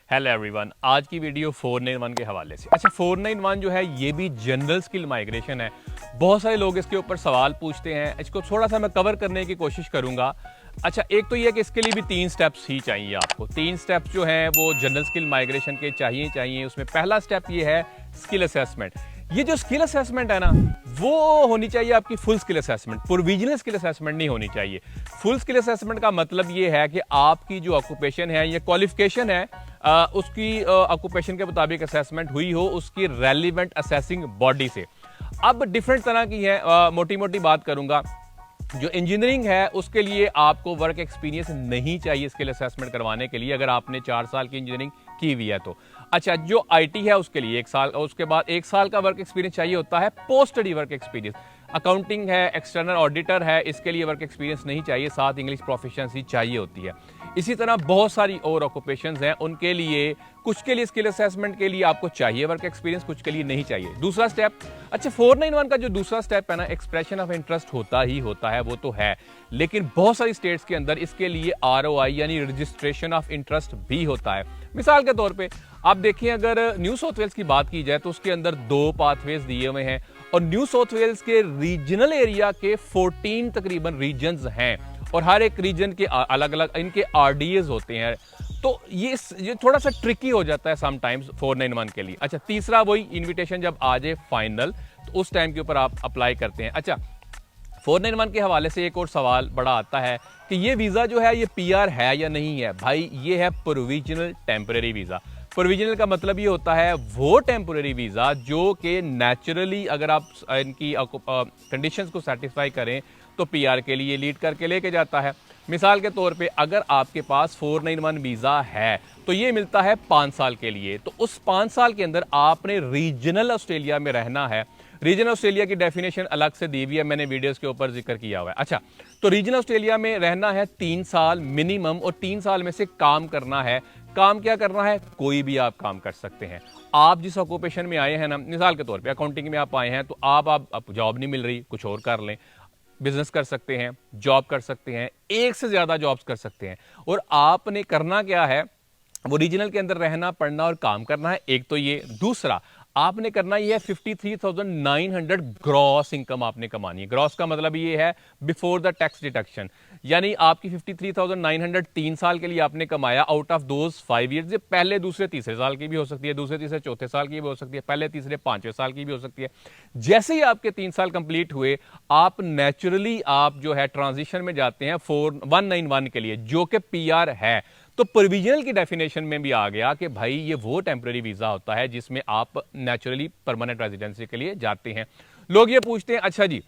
Hello everyone, आज की video 491 के हवाले से। अच्छा, 491 जो है ये भी जनरल स्किल माइग्रेशन है। बहुत सारे लोग इसके ऊपर सवाल पूछते हैं, इसको थोड़ा सा मैं कवर करने की कोशिश करूंगा। अच्छा, एक तो ये कि इसके लिए भी 3 स्टेप्स ही चाहिए आपको। 3 स्टेप्स जो हैं वो जनरल स्किल माइग्रेशन के चाहिए। उसमें पहला स्टेप ये है स्किल असेसमेंट। ये जो स्किल असेसमेंट है ना, वो होनी चाहिए आपकी full skill assessment, provisional skill assessment नहीं होनी चाहिए। फुल स्किल असेसमेंट का मतलब ये है कि आपकी जो ऑक्यूपेशन है या क्वालिफिकेशन है उसकी ऑक्यूपेशन के मुताबिक असेसमेंट हुई हो उसकी रेलिवेंट असेसिंग बॉडी से। अब डिफरेंट तरह की है, मोटी मोटी बात करूंगा। जो इंजीनियरिंग है उसके लिए आपको वर्क एक्सपीरियंस नहीं चाहिए स्किल असेसमेंट करवाने के लिए, अगर आपने 4 साल की इंजीनियरिंग की हुई है तो। अच्छा, जो आईटी है उसके लिए 1 साल, उसके बाद 1 साल का वर्क एक्सपीरियंस चाहिए होता है, post study work experience. Accounting है, एक्सटर्नल ऑडिटर है, इसके लिए वर्क एक्सपीरियंस नहीं चाहिए, साथ इंग्लिश प्रोफिशिएंसी चाहिए होती है। इसी तरह बहुत सारी और ऑक्यूपेशंस हैं, उनके लिए कुछ के लिए स्किल असेसमेंट के लिए आपको चाहिए वर्क एक्सपीरियंस, कुछ के लिए नहीं चाहिए। दूसरा स्टेप, अच्छा 491 का जो दूसरा स्टेप है ना, एक्सप्रेशन ऑफ इंटरेस्ट होता ही होता है, वो तो है, लेकिन बहुत सारी स्टेट्स के अंदर इसके लिए आरओआई यानी रजिस्ट्रेशन ऑफ इंटरेस्ट भी होता है। मिसाल के तौर पे आप देखिए, अगर न्यू साउथ वेल्स की बात की जाए तो उसके अंदर 2 पाथवेज दिए हुए हैं और न्यू साउथ वेल्स के रीजनल एरिया के 14 तकरीबन रीजन्स हैं और हर एक रीजन के अलग अलग इनके आरडीएस होते हैं। तो ये थोड़ा सा ट्रिकी हो जाता है समटाइम्स 491 के लिए। अच्छा, तीसरा वही इनविटेशन जब आ जाए फाइनल तो उस टाइम के ऊपर आप अप्लाई करते हैं। अच्छा, 491 के हवाले से एक और सवाल बड़ा आता है कि ये वीजा जो है ये पीआर है या नहीं है। भाई, ये है प्रोविजनल टेम्परेरी वीजा। प्रोविजनल का मतलब ये होता है वो टेम्परेरी वीजा जो कि नेचुरली अगर आप इनकी कंडीशंस को सेटिस्फाई करें तो पीआर के लिए लीड करके लेके जाता है। मिसाल के तौर पे अगर आपके पास 491 वीजा है तो ये मिलता है 5 साल के लिए। तो उस 5 साल के अंदर आपने रीजनल ऑस्ट्रेलिया में रहना है। रीजनल ऑस्ट्रेलिया की डेफिनेशन अलग से दी हुई है, मैंने वीडियोस के ऊपर जिक्र किया हुआ है। अच्छा, तो रीजनल ऑस्ट्रेलिया में रहना है 3 साल मिनिमम और 3 साल में से काम करना है। काम क्या करना है? कोई भी आप काम कर सकते हैं। आप जिस ऑक्यूपेशन में आए हैं ना, मिसाल के तौर पे अकाउंटिंग में आप आए हैं तो आप जॉब नहीं मिल रही, कुछ और कर लें, बिजनेस कर सकते हैं, जॉब कर सकते हैं, एक से ज्यादा जॉब्स कर सकते हैं। और आपने करना क्या है, वो रीजनल के अंदर रहना, पढ़ना और काम करना है। एक तो ये, दूसरा आपने करना ये है 53,900 ग्रॉस इनकम आपने कमानी है। ग्रॉस का मतलब ये है बिफोर द टैक्स डिडक्शन, यानी आपकी 53,900 3 साल के लिए आपने कमाया आउट ऑफ दोज 5 ईयर्स। पहले दूसरे तीसरे साल की भी हो सकती है, दूसरे तीसरे चौथे साल की भी हो सकती है, पहले तीसरे पांचवें साल की भी हो सकती है। जैसे ही आपके 3 साल कंप्लीट हुए, आप नेचुरली आप जो है ट्रांजिशन में जाते हैं 491 के लिए, जो कि पीआर है। तो प्रोविजनल की डेफिनेशन में भी आ गया कि भाई ये वो टेम्परेरी वीजा होता है जिसमें आप नेचुरली परमानेंट रेजिडेंसी के लिए जाते हैं। लोग ये पूछते हैं, अच्छा जी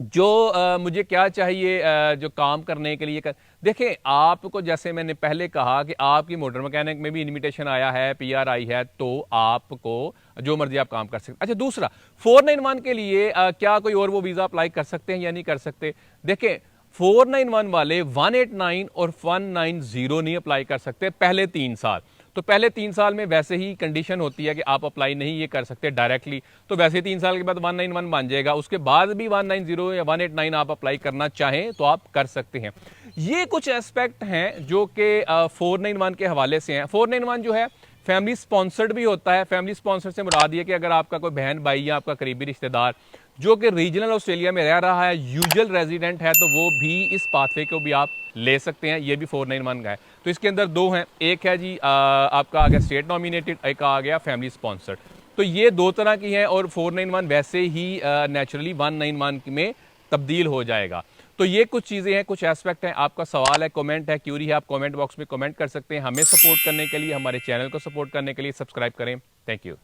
जो मुझे क्या चाहिए जो काम करने के लिए देखें, आपको जैसे मैंने पहले कहा कि आपकी मोटर मैकेनिक में भी इनविटेशन आया है, पीआर आई है, तो आपको जो मर्जी आप काम कर सकते। अच्छा, दूसरा 491 के लिए क्या कोई और वो वीजा अप्लाई कर सकते हैं या नहीं कर सकते? देखें, 491 वाले 189 और 190 नहीं अप्लाई कर सकते पहले 3 साल। तो पहले 3 साल में वैसे ही कंडीशन होती है कि आप अप्लाई नहीं ये कर सकते डायरेक्टली, तो वैसे 3 साल के बाद 191 बन जाएगा। उसके बाद भी 190 या 189 आप अप्लाई करना चाहें तो आप कर सकते हैं। ये कुछ एस्पेक्ट हैं जो कि 491 के हवाले से हैं। 491 जो है फैमिली स्पॉन्सर्ड भी होता है। फैमिली स्पॉन्सर से मुराद ये कि अगर आपका कोई बहन भाई या आपका करीबी रिश्तेदार जो कि रीजनल ऑस्ट्रेलिया में रह रहा है, यूजुअल रेजिडेंट है, तो वो भी इस पाथवे को भी आप ले सकते हैं। ये भी 491 का है। तो इसके अंदर 2 हैं, एक है जी आपका आ गया स्टेट नॉमिनेटेड, एक आ गया फैमिली स्पॉन्सर्ड। तो ये 2 तरह की हैं और 491 वैसे ही नेचुरली 191 में तब्दील हो जाएगा। तो ये कुछ चीज़ें हैं, कुछ एस्पेक्ट हैं। आपका सवाल है, कमेंट है, क्यूरी है, आप कमेंट बॉक्स में कमेंट कर सकते हैं। हमें सपोर्ट करने के लिए, हमारे चैनल को सपोर्ट करने के लिए सब्सक्राइब करें। Thank you.